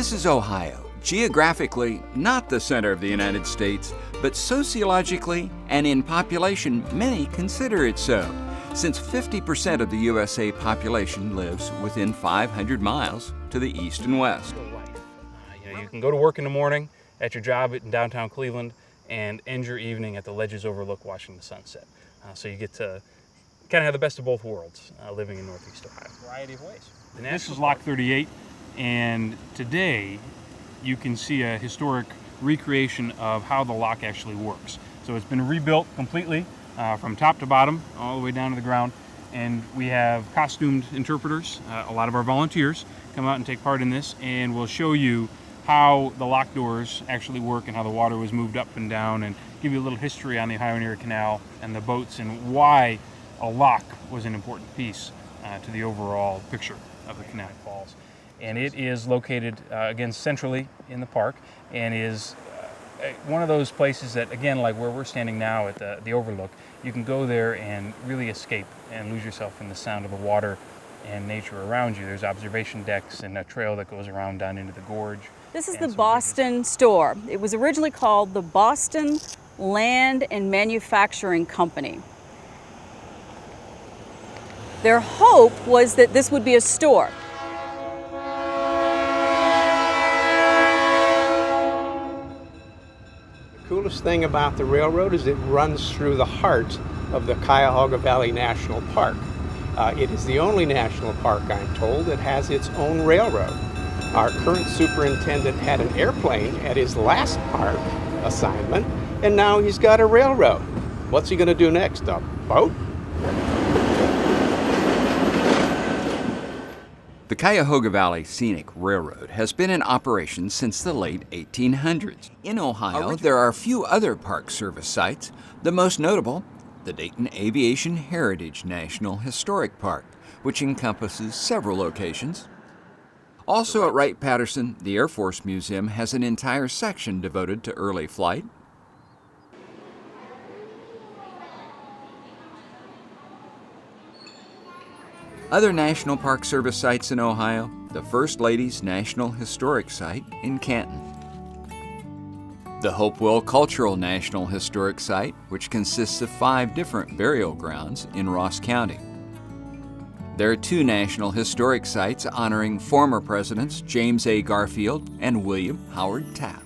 This is Ohio, geographically not the center of the United States, but sociologically and in population many consider it so, since 50% of the USA population lives within 500 miles to the east and west. You can go to work in the morning at your job in downtown Cleveland and end your evening at the ledges overlook watching the sunset. So you get to kind of have the best of both worlds living in Northeast Ohio. A variety of ways. This is Lock 38, and today you can see a historic recreation of how the lock actually works. So it's been rebuilt completely from top to bottom, all the way down to the ground, and we have costumed interpreters. A lot of our volunteers come out and take part in this, and we'll show you how the lock doors actually work and how the water was moved up and down, and give you a little history on the Ohio Erie Canal and the boats and why a lock was an important piece to the overall picture of the canal falls. And it is located again centrally in the park, and is one of those places that, again, like where we're standing now at the overlook, you can go there and really escape and lose yourself in the sound of the water and nature around you. There's observation decks and a trail that goes around down into the gorge. This is the Boston store. It was originally called the Boston Land and Manufacturing Company. Their hope was that this would be a store. The coolest thing about the railroad is it runs through the heart of the Cuyahoga Valley National Park. It is the only national park, I'm told, that has its own railroad. Our current superintendent had an airplane at his last park assignment, and now he's got a railroad. What's he going to do next? A boat? The Cuyahoga Valley Scenic Railroad has been in operation since the late 1800s. In Ohio, there are a few other Park Service sites, the most notable, the Dayton Aviation Heritage National Historic Park, which encompasses several locations. Also at Wright-Patterson, the Air Force Museum has an entire section devoted to early flight. Other National Park Service sites in Ohio, the First Lady's National Historic Site in Canton. The Hopewell Cultural National Historic Site, which consists of 5 different burial grounds in Ross County. There are 2 National Historic Sites honoring former presidents James A. Garfield and William Howard Taft.